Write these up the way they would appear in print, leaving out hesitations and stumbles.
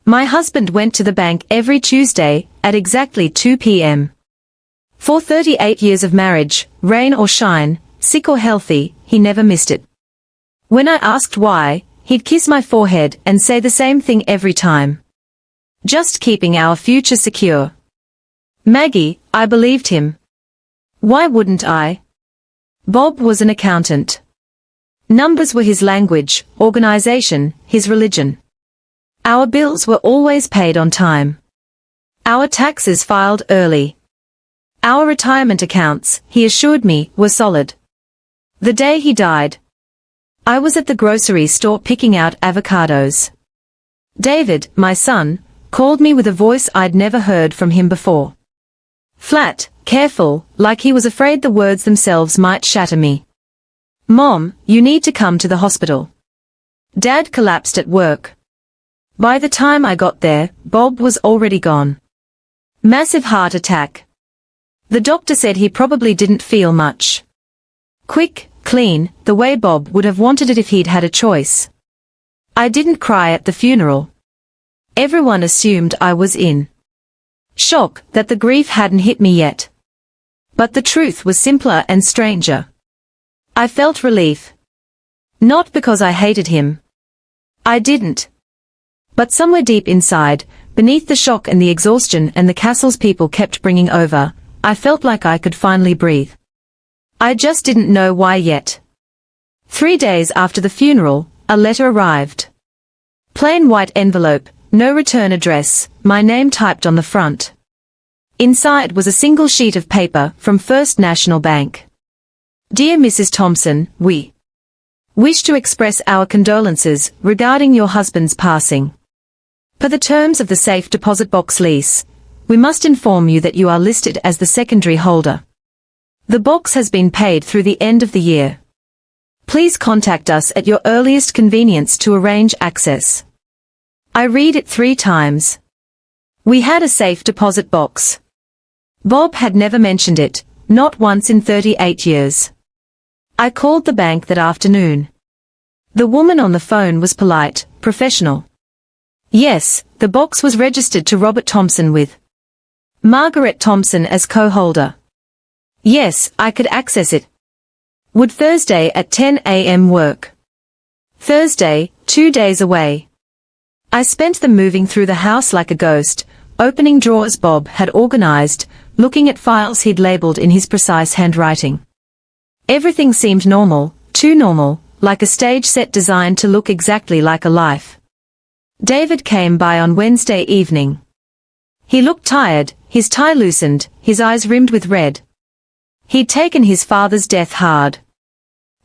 My husband went to the bank every Tuesday, at exactly 2 p.m. For 38 years of marriage, rain or shine, sick or healthy, he never missed it. When I asked why, he'd kiss my forehead and say the same thing every time. Just keeping our future secure. Maggie, I believed him. Why wouldn't I? Bob was an accountant. Numbers were his language, organization, his religion. Our bills were always paid on time. Our taxes filed early. Our retirement accounts, he assured me, were solid. The day he died, I was at the grocery store picking out avocados. David, my son, called me with a voice I'd never heard from him before. Flat, careful, like he was afraid the words themselves might shatter me. Mom, you need to come to the hospital. Dad collapsed at work. By the time I got there, Bob was already gone. Massive heart attack. The doctor said he probably didn't feel much. Quick, clean, the way Bob would have wanted it if he'd had a choice. I didn't cry at the funeral. Everyone assumed I was in shock that the grief hadn't hit me yet. But the truth was simpler and stranger. I felt relief. Not because I hated him. I didn't. But somewhere deep inside, beneath the shock and the exhaustion and the castles people kept bringing over, I felt like I could finally breathe. I just didn't know why yet. 3 days after the funeral, a letter arrived. Plain white envelope, no return address, my name typed on the front. Inside was a single sheet of paper from First National Bank. Dear Mrs. Thompson, we wish to express our condolences regarding your husband's passing. Per the terms of the safe deposit box lease, we must inform you that you are listed as the secondary holder. The box has been paid through the end of the year. Please contact us at your earliest convenience to arrange access. I read it 3 times. We had a safe deposit box. Bob had never mentioned it, not once in 38 years. I called the bank that afternoon. The woman on the phone was polite, professional. Yes, the box was registered to Robert Thompson with Margaret Thompson as co-holder. Yes, I could access it. Would Thursday at 10 a.m. work? Thursday, 2 days away. I spent them moving through the house like a ghost, opening drawers Bob had organized, looking at files he'd labeled in his precise handwriting. Everything seemed normal, too normal, like a stage set designed to look exactly like a life. David came by on Wednesday evening. He looked tired, his tie loosened, his eyes rimmed with red. He'd taken his father's death hard.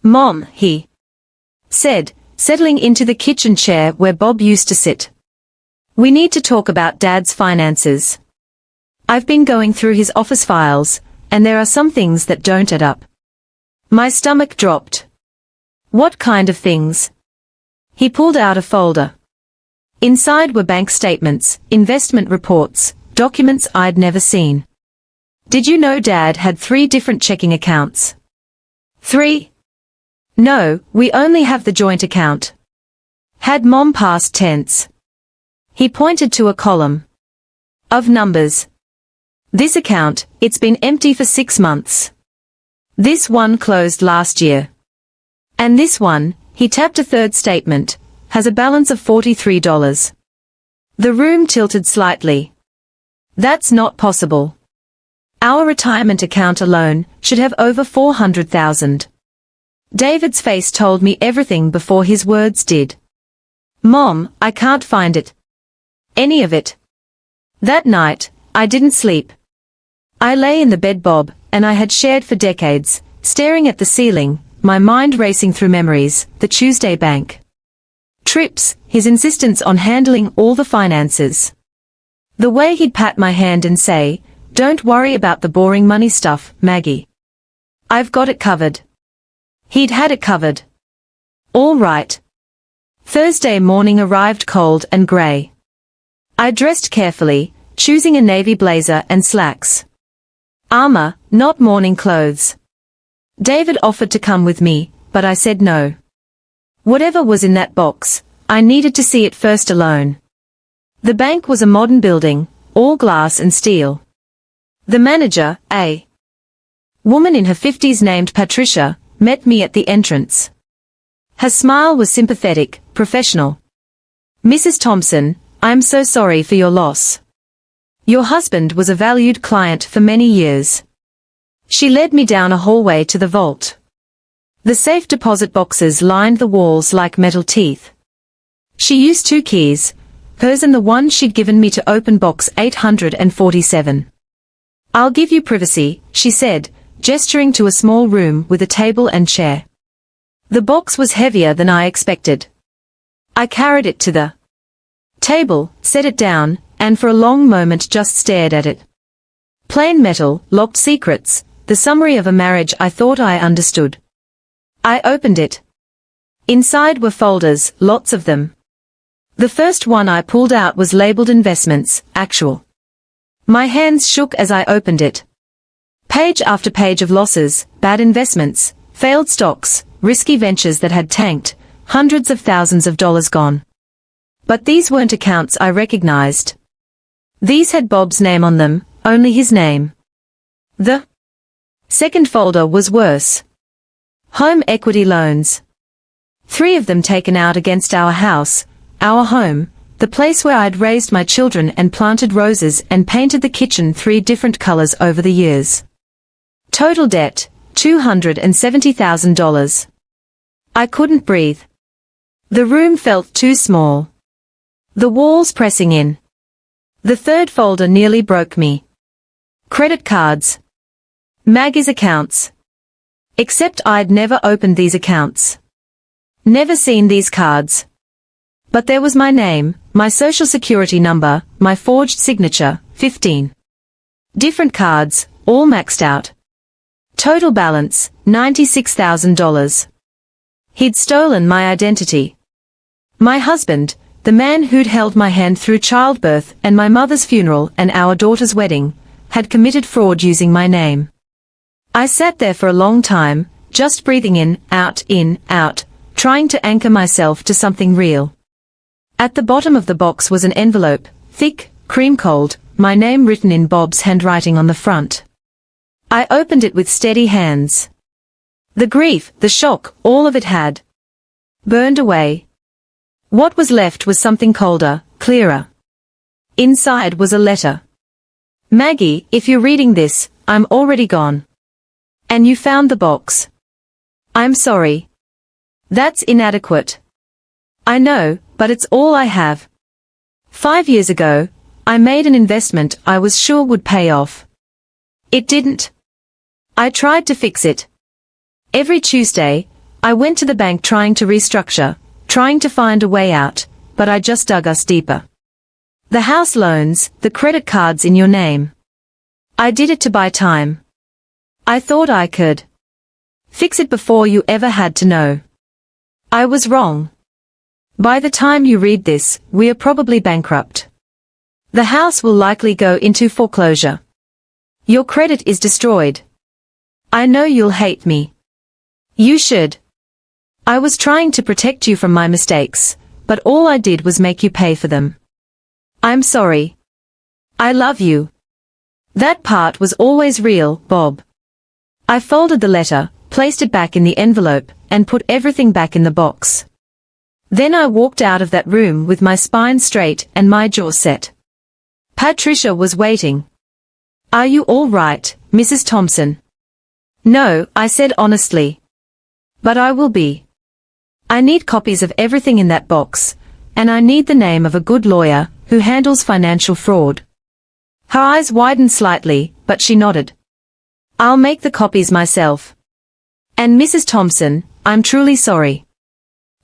Mom, he said, settling into the kitchen chair where Bob used to sit. We need to talk about Dad's finances. I've been going through his office files, and there are some things that don't add up. My stomach dropped. What kind of things? He pulled out a folder. Inside were bank statements, investment reports, documents I'd never seen. Did you know Dad had 3 different checking accounts? 3? No, we only have the joint account. Had Mom past tense? He pointed to a column of numbers. This account, it's been empty for 6 months. This one closed last year. And this one, he tapped a third statement, has a balance of $43. The room tilted slightly. That's not possible. Our retirement account alone should have over $400,000. David's face told me everything before his words did. Mom, I can't find it. Any of it. That night, I didn't sleep. I lay in the bed Bob and I had shared for decades, staring at the ceiling, my mind racing through memories, the Tuesday bank trips, his insistence on handling all the finances. The way he'd pat my hand and say, "Don't worry about the boring money stuff, Maggie. I've got it covered." He'd had it covered. All right. Thursday morning arrived cold and grey. I dressed carefully, choosing a navy blazer and slacks. Armor, not morning clothes. David offered to come with me, but I said no. Whatever was in that box, I needed to see it first alone. The bank was a modern building, all glass and steel. The manager, a woman in her 50s named Patricia, met me at the entrance. Her smile was sympathetic, professional. "Mrs. Thompson, I am so sorry for your loss. Your husband was a valued client for many years." She led me down a hallway to the vault. The safe deposit boxes lined the walls like metal teeth. She used 2 keys, hers and the one she'd given me to open box 847. "I'll give you privacy," she said, gesturing to a small room with a table and chair. The box was heavier than I expected. I carried it to the table, set it down, and for a long moment just stared at it. Plain metal, locked secrets, the summary of a marriage I thought I understood. I opened it. Inside were folders, lots of them. The first one I pulled out was labeled Investments, Actual. My hands shook as I opened it. Page after page of losses, bad investments, failed stocks, risky ventures that had tanked, hundreds of thousands of dollars gone. But these weren't accounts I recognized. These had Bob's name on them, only his name. The second folder was worse. Home equity loans. 3 of them taken out against our house, our home, the place where I'd raised my children and planted roses and painted the kitchen 3 different colors over the years. Total debt, $270,000. I couldn't breathe. The room felt too small. The walls pressing in. The third folder nearly broke me. Credit cards. Maggie's accounts. Except I'd never opened these accounts. Never seen these cards. But there was my name, my social security number, my forged signature, 15. Different cards, all maxed out. Total balance, $96,000. He'd stolen my identity. My husband, the man who'd held my hand through childbirth and my mother's funeral and our daughter's wedding, had committed fraud using my name. I sat there for a long time, just breathing in, out, trying to anchor myself to something real. At the bottom of the box was an envelope, thick, cream-cold, my name written in Bob's handwriting on the front. I opened it with steady hands. The grief, the shock, all of it had burned away. What was left was something colder, clearer. Inside was a letter. "Maggie, if you're reading this, I'm already gone. And you found the box. I'm sorry. That's inadequate. I know, but it's all I have. 5 years ago, I made an investment I was sure would pay off. It didn't. I tried to fix it. Every Tuesday, I went to the bank trying to restructure, trying to find a way out, but I just dug us deeper. The house loans, the credit cards in your name. I did it to buy time. I thought I could fix it before you ever had to know. I was wrong. By the time you read this, we are probably bankrupt. The house will likely go into foreclosure. Your credit is destroyed. I know you'll hate me. You should. I was trying to protect you from my mistakes, but all I did was make you pay for them. I'm sorry. I love you. That part was always real, Bob." I folded the letter, placed it back in the envelope, and put everything back in the box. Then I walked out of that room with my spine straight and my jaw set. Patricia was waiting. "Are you all right, Mrs. Thompson?" "No," I said honestly. "But I will be. I need copies of everything in that box, and I need the name of a good lawyer who handles financial fraud." Her eyes widened slightly, but she nodded. "I'll make the copies myself. And Mrs. Thompson, I'm truly sorry."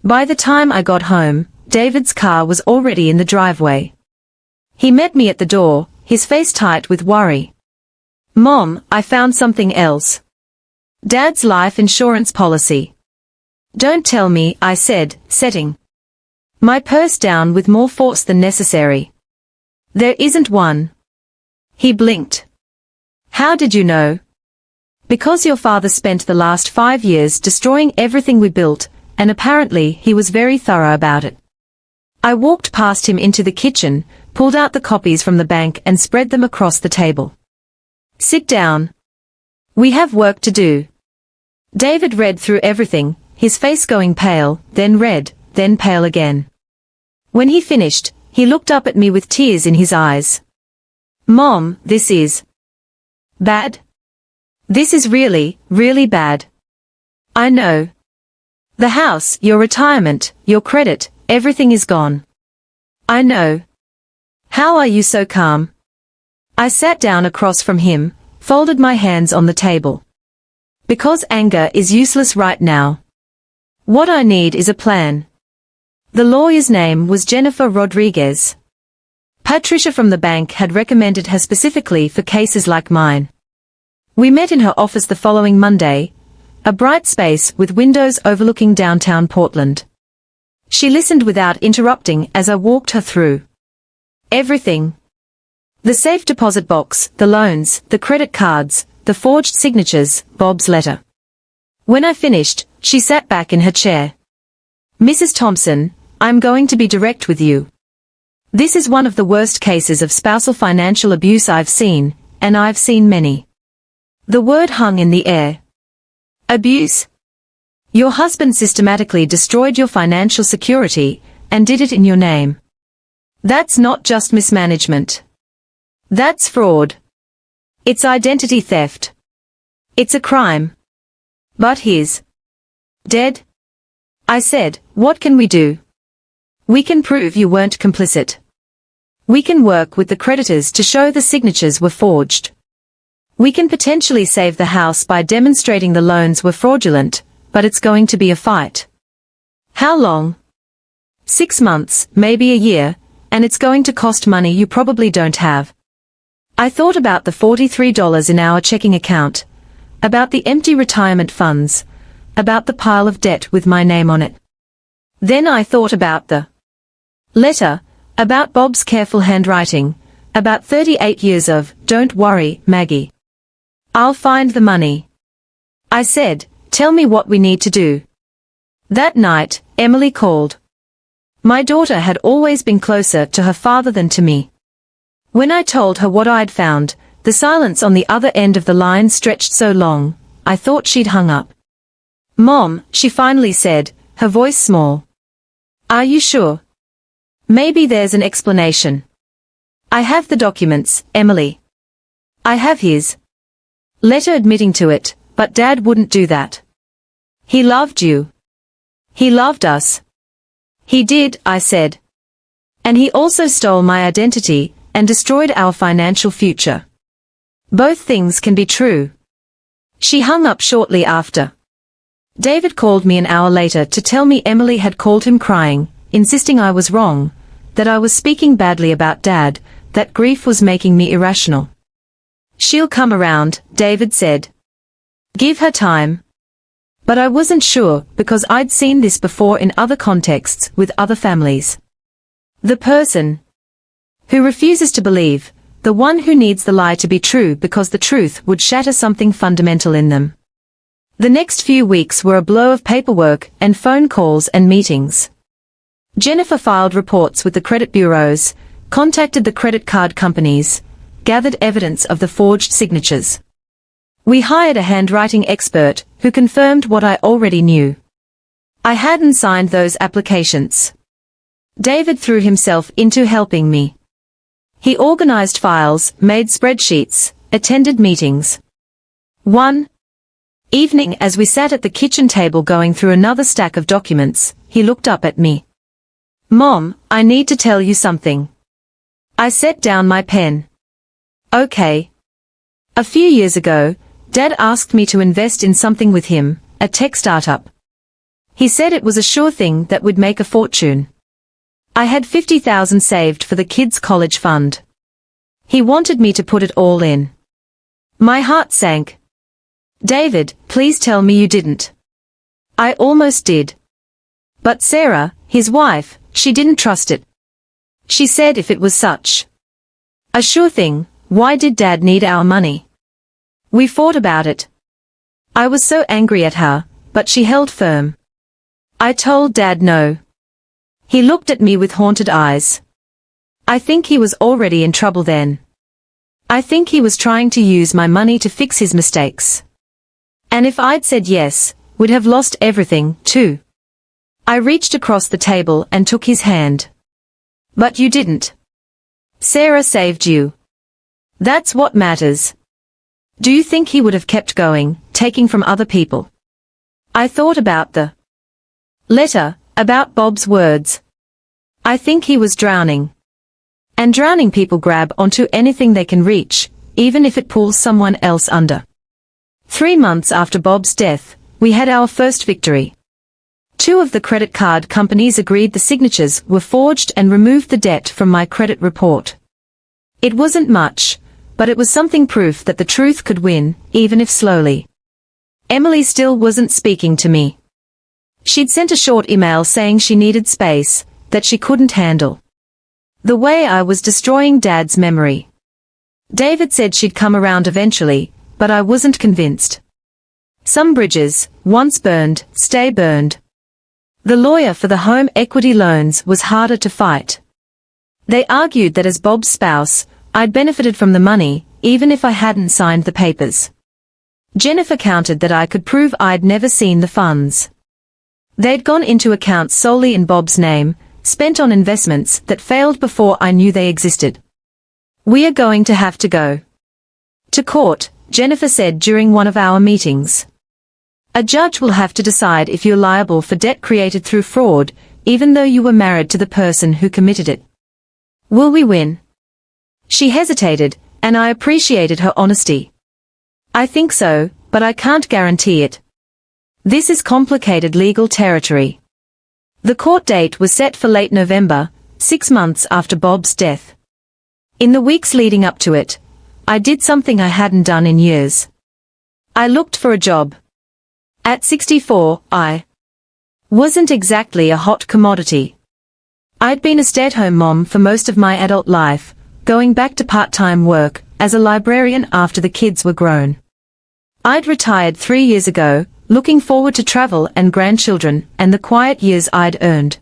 By the time I got home, David's car was already in the driveway. He met me at the door, his face tight with worry. "Mom, I found something else. Dad's life insurance policy." "Don't tell me," I said, setting my purse down with more force than necessary. "There isn't one." He blinked. "How did you know?" "Because your father spent the last 5 years destroying everything we built, and apparently he was very thorough about it." I walked past him into the kitchen, pulled out the copies from the bank and spread them across the table. Sit down. We have work to do. David read through everything, his face going pale, then red, then pale again. When he finished, he looked up at me with tears in his eyes. Mom, this is bad. This is really, really bad. I know. The house, your retirement, your credit, everything is gone. I know. How are you so calm? I sat down across from him, folded my hands on the table. Because anger is useless right now. What I need is a plan. The lawyer's name was Jennifer Rodriguez. Patricia from the bank had recommended her specifically for cases like mine. We met in her office the following Monday, a bright space with windows overlooking downtown Portland. She listened without interrupting as I walked her through everything. The safe deposit box, the loans, the credit cards, the forged signatures, Bob's letter. When I finished, she sat back in her chair. Mrs. Thompson, I'm going to be direct with you. This is one of the worst cases of spousal financial abuse I've seen, and I've seen many. The word hung in the air. Abuse? Your husband systematically destroyed your financial security, and did it in your name. That's not just mismanagement. That's fraud. It's identity theft. It's a crime. But he's dead? I said, what can we do? We can prove you weren't complicit. We can work with the creditors to show the signatures were forged. We can potentially save the house by demonstrating the loans were fraudulent, but it's going to be a fight. How long? 6 months, maybe a year, and it's going to cost money you probably don't have. I thought about the $43 in our checking account, about the empty retirement funds, about the pile of debt with my name on it. Then I thought about the letter, about Bob's careful handwriting, about 38 years of, don't worry, Maggie. I'll find the money. I said, tell me what we need to do. That night, Emily called. My daughter had always been closer to her father than to me. When I told her what I'd found, the silence on the other end of the line stretched so long, I thought she'd hung up. Mom, she finally said, her voice small. Are you sure? Maybe there's an explanation. I have the documents, Emily. I have his letter admitting to it, but Dad wouldn't do that. He loved you. He loved us. He did, I said. And he also stole my identity, and destroyed our financial future. Both things can be true. She hung up shortly after. David called me an hour later to tell me Emily had called him crying, insisting I was wrong, that I was speaking badly about Dad, that grief was making me irrational. She'll come around, David said. Give her time. But I wasn't sure, because I'd seen this before in other contexts, with other families. The person who refuses to believe, the one who needs the lie to be true because the truth would shatter something fundamental in them. The next few weeks were a blow of paperwork and phone calls and meetings. Jennifer filed reports with the credit bureaus, contacted the credit card companies, gathered evidence of the forged signatures. We hired a handwriting expert who confirmed what I already knew. I hadn't signed those applications. David threw himself into helping me. He organized files, made spreadsheets, attended meetings. One evening as we sat at the kitchen table going through another stack of documents, he looked up at me. Mom, I need to tell you something. I set down my pen. Okay. A few years ago, Dad asked me to invest in something with him, a tech startup. He said it was a sure thing that would make a fortune. I had $50,000 saved for the kids' college fund. He wanted me to put it all in. My heart sank. David, please tell me you didn't. I almost did. But Sarah, his wife, she didn't trust it. She said if it was such a sure thing, why did Dad need our money? We fought about it. I was so angry at her, but she held firm. I told Dad no. He looked at me with haunted eyes. I think he was already in trouble then. I think he was trying to use my money to fix his mistakes. And if I'd said yes, we'd have lost everything, too. I reached across the table and took his hand. But you didn't. Sarah saved you. That's what matters. Do you think he would have kept going, taking from other people? I thought about the letter, about Bob's words. I think he was drowning. And drowning people grab onto anything they can reach, even if it pulls someone else under. 3 months after Bob's death, we had our first victory. 2 of the credit card companies agreed the signatures were forged and removed the debt from my credit report. It wasn't much, but it was something proof that the truth could win, even if slowly. Emily still wasn't speaking to me. She'd sent a short email saying she needed space, that she couldn't handle the way I was destroying Dad's memory. David said she'd come around eventually, but I wasn't convinced. Some bridges, once burned, stay burned. The lawyer for the home equity loans was harder to fight. They argued that as Bob's spouse, I'd benefited from the money, even if I hadn't signed the papers. Jennifer countered that I could prove I'd never seen the funds. They'd gone into accounts solely in Bob's name, spent on investments that failed before I knew they existed. We are going to have to go to court, Jennifer said during one of our meetings. A judge will have to decide if you're liable for debt created through fraud, even though you were married to the person who committed it. Will we win? She hesitated, and I appreciated her honesty. I think so, but I can't guarantee it. This is complicated legal territory. The court date was set for late November, 6 months after Bob's death. In the weeks leading up to it, I did something I hadn't done in years. I looked for a job. At 64, I wasn't exactly a hot commodity. I'd been a stay-at-home mom for most of my adult life, going back to part-time work as a librarian after the kids were grown. I'd retired 3 years ago, looking forward to travel and grandchildren and the quiet years I'd earned.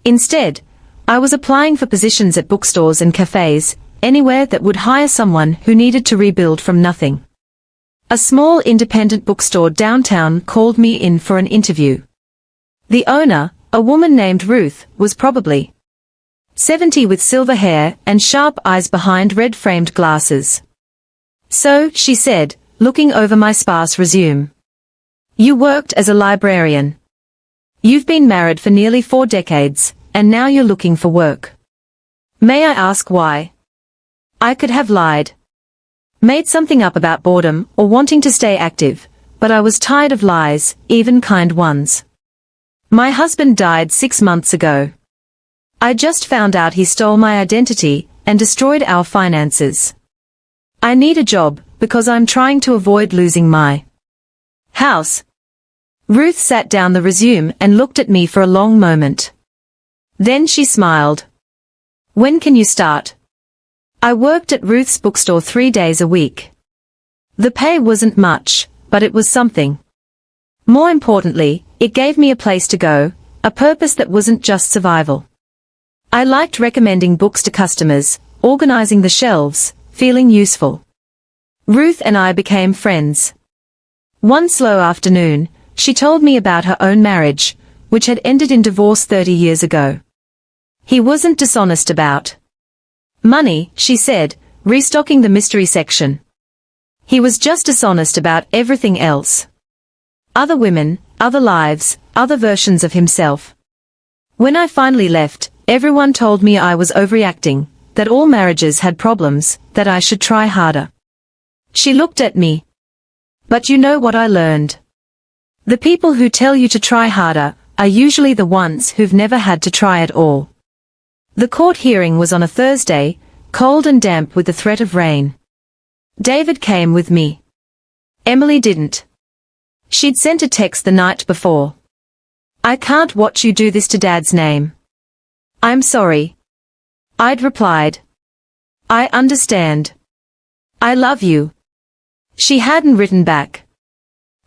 Instead, I was applying for positions at bookstores and cafes, anywhere that would hire someone who needed to rebuild from nothing. A small independent bookstore downtown called me in for an interview. The owner, a woman named Ruth, was probably 70 with silver hair and sharp eyes behind red-framed glasses. So, she said, looking over my sparse resume. You worked as a librarian. You've been married for nearly 4 decades, and now you're looking for work. May I ask why? I could have lied. Made something up about boredom or wanting to stay active, but I was tired of lies, even kind ones. My husband died 6 months ago. I just found out he stole my identity and destroyed our finances. I need a job because I'm trying to avoid losing my house. Ruth sat down the resume and looked at me for a long moment. Then she smiled. When can you start? I worked at Ruth's bookstore 3 days a week. The pay wasn't much, but it was something. More importantly, it gave me a place to go, a purpose that wasn't just survival. I liked recommending books to customers, organizing the shelves, feeling useful. Ruth and I became friends. One slow afternoon, she told me about her own marriage, which had ended in divorce 30 years ago. He wasn't dishonest about money, she said, restocking the mystery section. He was just dishonest about everything else. Other women, other lives, other versions of himself. When I finally left, everyone told me I was overreacting, that all marriages had problems, that I should try harder. She looked at me. But you know what I learned? The people who tell you to try harder are usually the ones who've never had to try at all. The court hearing was on a Thursday, cold and damp with the threat of rain. David came with me. Emily didn't. She'd sent a text the night before. I can't watch you do this to Dad's name. I'm sorry. I'd replied. I understand. I love you. She hadn't written back.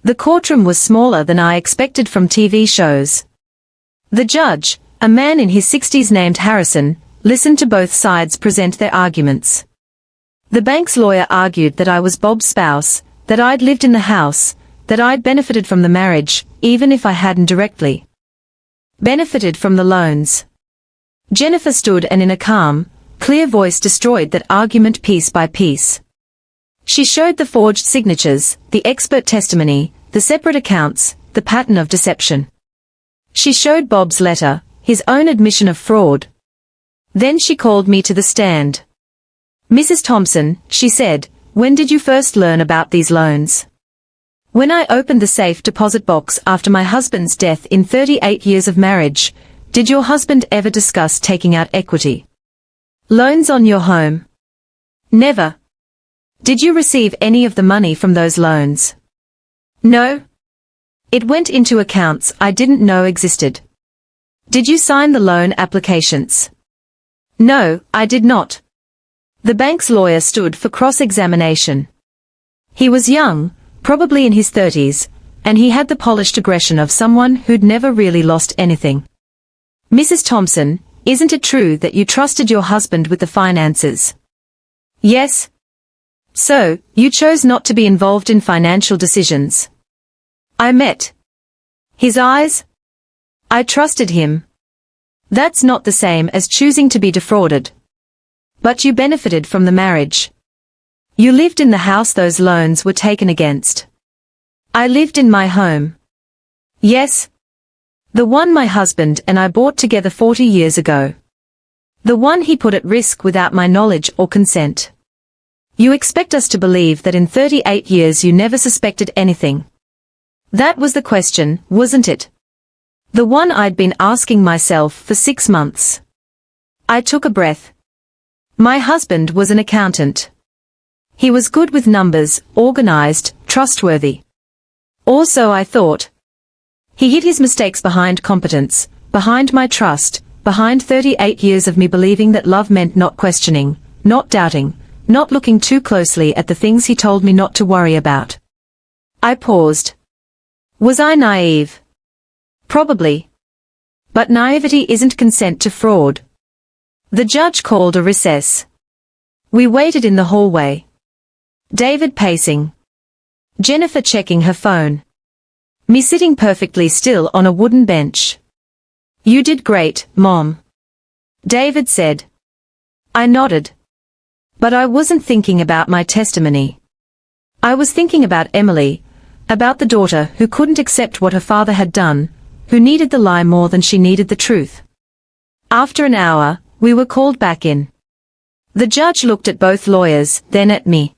The courtroom was smaller than I expected from TV shows. The judge, a man in his 60s named Harrison, listened to both sides present their arguments. The bank's lawyer argued that I was Bob's spouse, that I'd lived in the house, that I'd benefited from the marriage, even if I hadn't directly benefited from the loans. Jennifer stood and in a calm, clear voice destroyed that argument piece by piece. She showed the forged signatures, the expert testimony, the separate accounts, the pattern of deception. She showed Bob's letter, his own admission of fraud. Then she called me to the stand. "Mrs. Thompson," she said, "when did you first learn about these loans?" "When I opened the safe deposit box after my husband's death in 38 years of marriage." "Did your husband ever discuss taking out equity loans on your home?" "Never." "Did you receive any of the money from those loans?" "No. It went into accounts I didn't know existed." "Did you sign the loan applications?" "No, I did not." The bank's lawyer stood for cross-examination. He was young, probably in his 30s, and he had the polished aggression of someone who'd never really lost anything. "Mrs. Thompson, isn't it true that you trusted your husband with the finances?" "Yes." "So, you chose not to be involved in financial decisions?" "I met his eyes. I trusted him." "That's not the same as choosing to be defrauded." "But you benefited from the marriage. You lived in the house those loans were taken against." "I lived in my home." "Yes. The one my husband and I bought together 40 years ago. The one he put at risk without my knowledge or consent." "You expect us to believe that in 38 years you never suspected anything?" That was the question, wasn't it? The one I'd been asking myself for 6 months. I took a breath. My husband was an accountant. He was good with numbers, organized, trustworthy. Or so I thought. He hid his mistakes behind competence, behind my trust, behind 38 years of me believing that love meant not questioning, not doubting, not looking too closely at the things he told me not to worry about. I paused. Was I naive? Probably. But naivety isn't consent to fraud. The judge called a recess. We waited in the hallway. David pacing. Jennifer checking her phone. Me sitting perfectly still on a wooden bench. "You did great, Mom," David said. I nodded. But I wasn't thinking about my testimony. I was thinking about Emily, about the daughter who couldn't accept what her father had done, who needed the lie more than she needed the truth. After an hour, we were called back in. The judge looked at both lawyers, then at me.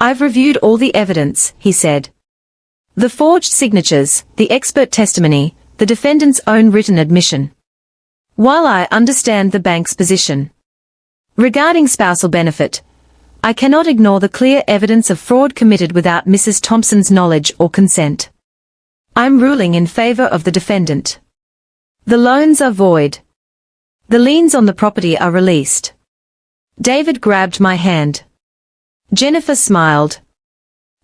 "I've reviewed all the evidence," he said. "The forged signatures, the expert testimony, the defendant's own written admission. While I understand the bank's position regarding spousal benefit, I cannot ignore the clear evidence of fraud committed without Mrs. Thompson's knowledge or consent. I'm ruling in favor of the defendant. The loans are void. The liens on the property are released." David grabbed my hand. Jennifer smiled.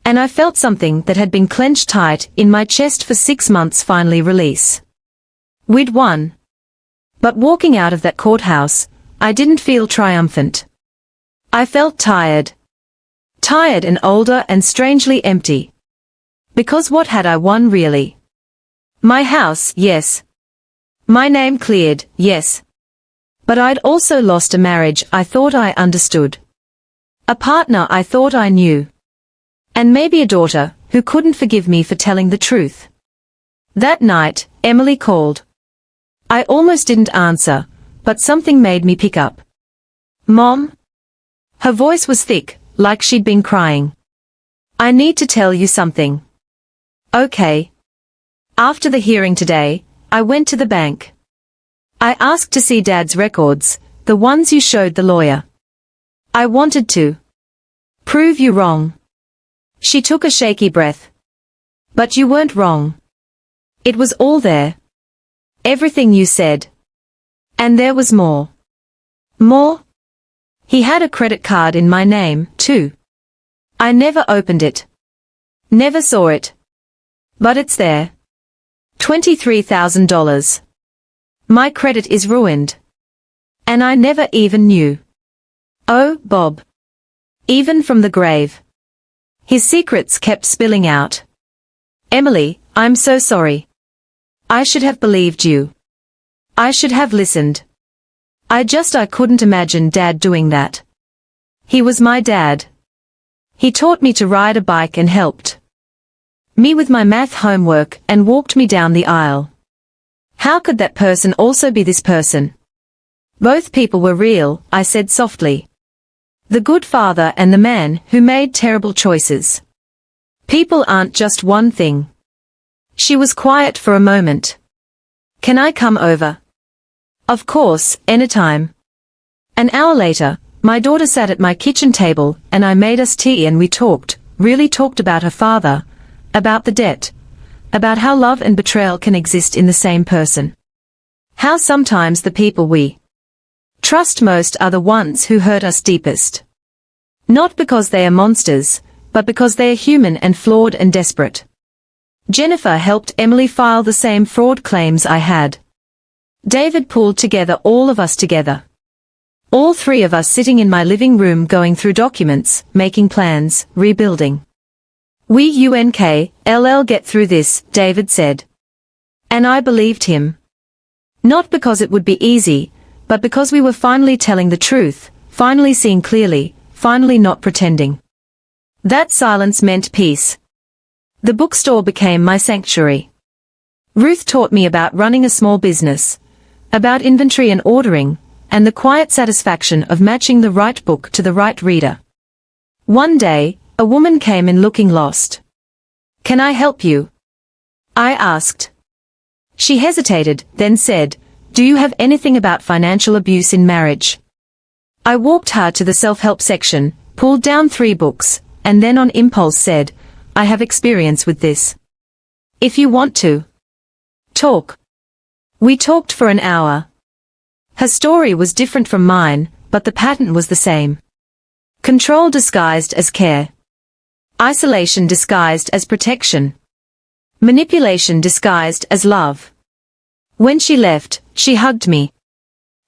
And I felt something that had been clenched tight in my chest for 6 months finally release. We'd won. But walking out of that courthouse, I didn't feel triumphant. I felt tired. Tired and older and strangely empty. Because what had I won really? My house, yes. My name cleared, yes. But I'd also lost a marriage I thought I understood. A partner I thought I knew. And maybe a daughter who couldn't forgive me for telling the truth. That night, Emily called. I almost didn't answer, but something made me pick up. "Mom?" Her voice was thick, like she'd been crying. "I need to tell you something." "Okay." After the hearing today, I went to the bank. I asked to see Dad's records, the ones you showed the lawyer. I wanted to prove you wrong. She took a shaky breath. But you weren't wrong. It was all there. Everything you said. And there was more. More? He had a credit card in my name, too. I never opened it. Never saw it. But it's there. $23,000. My credit is ruined. And I never even knew. Oh, Bob. Even from the grave. His secrets kept spilling out. Emily, I'm so sorry. I should have believed you. I should have listened. I couldn't imagine Dad doing that. He was my dad. He taught me to ride a bike and helped me with my math homework and walked me down the aisle. How could that person also be this person? Both people were real, I said softly. The good father and the man who made terrible choices. People aren't just one thing. She was quiet for a moment. Can I come over? Of course, anytime. An hour later, my daughter sat at my kitchen table and I made us tea and we really talked about her father, about the debt, about how love and betrayal can exist in the same person. How sometimes the people we trust most are the ones who hurt us deepest. Not because they are monsters, but because they are human and flawed and desperate. Jennifer helped Emily file the same fraud claims I had. David pulled together all of us together. All three of us sitting in my living room going through documents, making plans, rebuilding. We UNKLL get through this, David said. And I believed him. Not because it would be easy, but because we were finally telling the truth, finally seeing clearly, finally not pretending. That silence meant peace. The bookstore became my sanctuary. Ruth taught me about running a small business, about inventory and ordering, and the quiet satisfaction of matching the right book to the right reader. One day, a woman came in looking lost. Can I help you? I asked. She hesitated, then said, Do you have anything about financial abuse in marriage? I walked her to the self-help section, pulled down 3 books, and then on impulse said, I have experience with this. If you want to talk. We talked for an hour. Her story was different from mine, but the pattern was the same. Control disguised as care. Isolation disguised as protection. Manipulation disguised as love. When she left, she hugged me.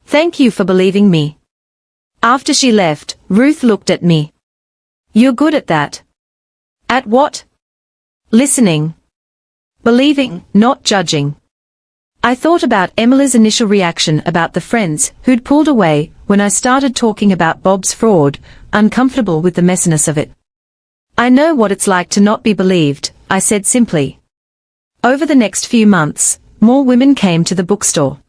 Thank you for believing me. After she left, Ruth looked at me. You're good at that. At what? Listening. Believing, not judging. I thought about Emily's initial reaction about the friends who'd pulled away when I started talking about Bob's fraud, uncomfortable with the messiness of it. I know what it's like to not be believed, I said simply. Over the next few months, more women came to the bookstore.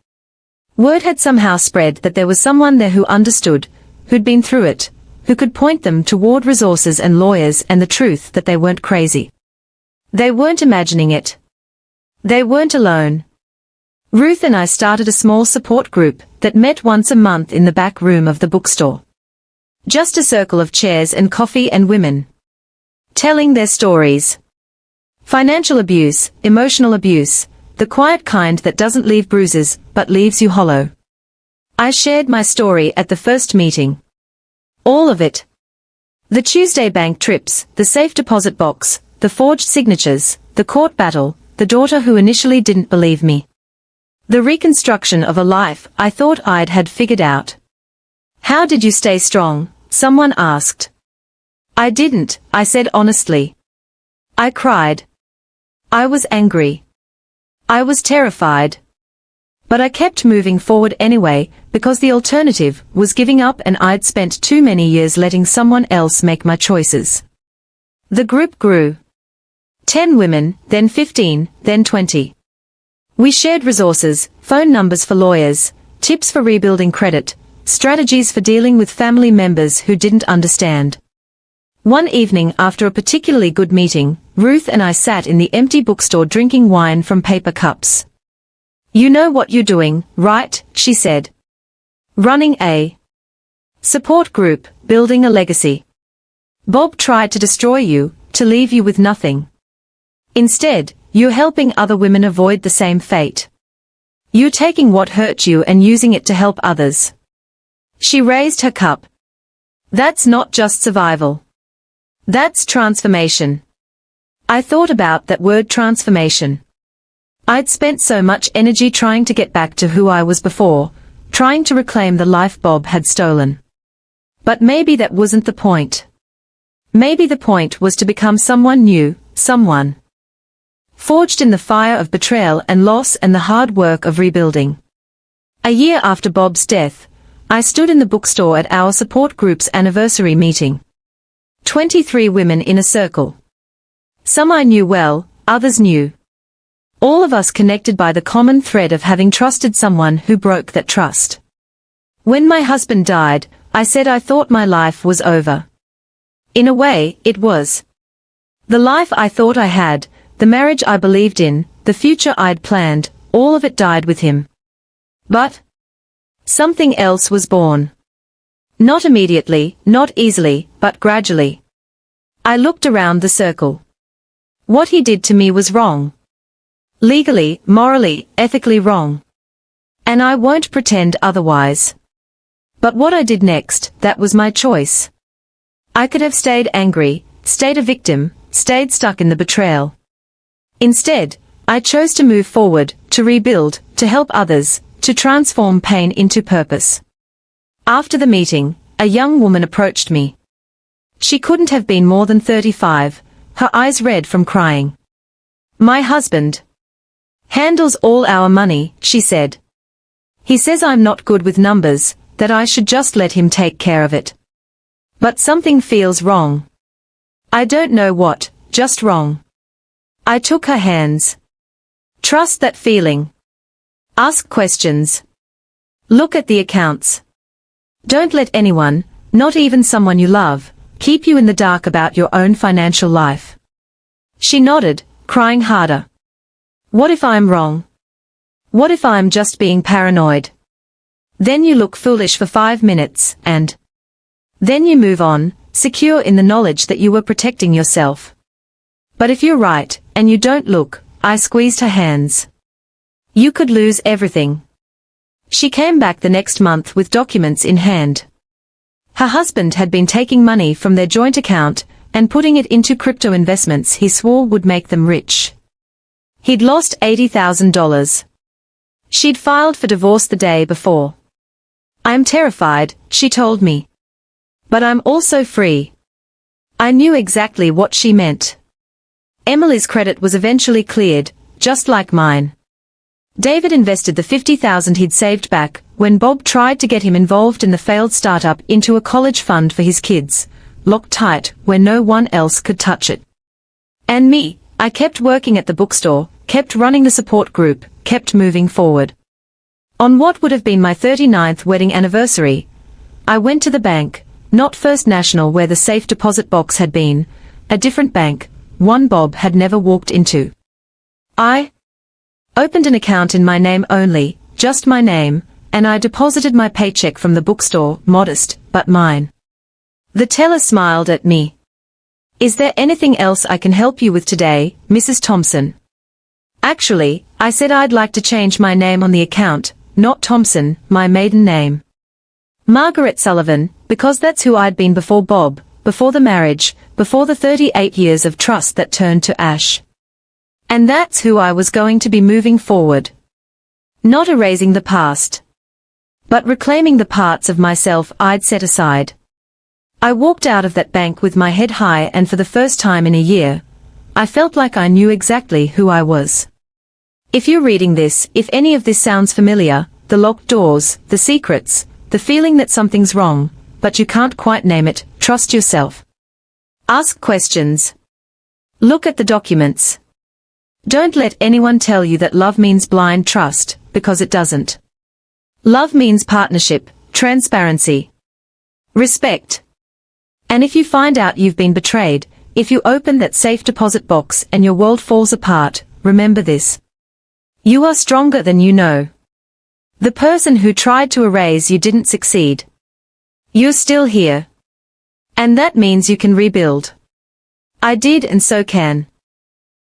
Word had somehow spread that there was someone there who understood, who'd been through it, who could point them toward resources and lawyers and the truth that they weren't crazy. They weren't imagining it. They weren't alone. Ruth and I started a small support group that met once a month in the back room of the bookstore. Just a circle of chairs and coffee and women telling their stories. Financial abuse, emotional abuse, the quiet kind that doesn't leave bruises but leaves you hollow. I shared my story at the first meeting. All of it. The Tuesday bank trips, the safe deposit box, the forged signatures, the court battle, the daughter who initially didn't believe me. The reconstruction of a life I thought I'd had figured out. How did you stay strong? Someone asked. I didn't, I said honestly. I cried. I was angry. I was terrified. But I kept moving forward anyway, because the alternative was giving up and I'd spent too many years letting someone else make my choices. The group grew. 10 women, then 15, then 20. We shared resources, phone numbers for lawyers, tips for rebuilding credit, strategies for dealing with family members who didn't understand. One evening after a particularly good meeting, Ruth and I sat in the empty bookstore drinking wine from paper cups. You know what you're doing, right? She said. Running a support group, building a legacy. Bob tried to destroy you, to leave you with nothing. Instead, you're helping other women avoid the same fate. You're taking what hurt you and using it to help others. She raised her cup. That's not just survival. That's transformation. I thought about that word transformation. I'd spent so much energy trying to get back to who I was before, trying to reclaim the life Bob had stolen. But maybe that wasn't the point. Maybe the point was to become someone new, someone forged in the fire of betrayal and loss and the hard work of rebuilding. A year after Bob's death, I stood in the bookstore at our support group's anniversary meeting. 23 women in a circle. Some I knew well, others new. All of us connected by the common thread of having trusted someone who broke that trust. When my husband died, I said I thought my life was over. In a way, it was. The life I thought I had, the marriage I believed in, the future I'd planned, all of it died with him. But something else was born. Not immediately, not easily, but gradually. I looked around the circle. What he did to me was wrong. Legally, morally, ethically wrong. And I won't pretend otherwise. But what I did next, that was my choice. I could have stayed angry, stayed a victim, stayed stuck in the betrayal. Instead, I chose to move forward, to rebuild, to help others, to transform pain into purpose. After the meeting, a young woman approached me. She couldn't have been more than 35, her eyes red from crying. My husband handles all our money, she said. He says I'm not good with numbers, that I should just let him take care of it. But something feels wrong. I don't know what, just wrong. I took her hands. Trust that feeling. Ask questions. Look at the accounts. Don't let anyone, not even someone you love, keep you in the dark about your own financial life. She nodded, crying harder. What if I'm wrong? What if I'm just being paranoid? Then you look foolish for 5 minutes, and then you move on, secure in the knowledge that you were protecting yourself. But if you're right, and you don't look, I squeezed her hands. You could lose everything. She came back the next month with documents in hand. Her husband had been taking money from their joint account and putting it into crypto investments he swore would make them rich. He'd lost $80,000. She'd filed for divorce the day before. I'm terrified, she told me. But I'm also free. I knew exactly what she meant. Emily's credit was eventually cleared, just like mine. David invested the $50,000 he'd saved back, when Bob tried to get him involved in the failed startup, into a college fund for his kids, locked tight where no one else could touch it. And me, I kept working at the bookstore, kept running the support group, kept moving forward. On what would have been my 39th wedding anniversary, I went to the bank, not First National where the safe deposit box had been, a different bank, one Bob had never walked into. I opened an account in my name only, just my name, and I deposited my paycheck from the bookstore, modest, but mine. The teller smiled at me. Is there anything else I can help you with today, Mrs. Thompson? Actually, I said I'd like to change my name on the account, not Thompson, my maiden name. Margaret Sullivan, because that's who I'd been before Bob, before the marriage, before the 38 years of trust that turned to ash. And that's who I was going to be moving forward. Not erasing the past, but reclaiming the parts of myself I'd set aside. I walked out of that bank with my head high, and for the first time in a year, I felt like I knew exactly who I was. If you're reading this, if any of this sounds familiar, the locked doors, the secrets, the feeling that something's wrong, but you can't quite name it, trust yourself. Ask questions. Look at the documents. Don't let anyone tell you that love means blind trust, because it doesn't. Love means partnership, transparency, respect. And if you find out you've been betrayed, if you open that safe deposit box and your world falls apart, remember this. You are stronger than you know. The person who tried to erase you didn't succeed. You're still here. And that means you can rebuild. I did, and so can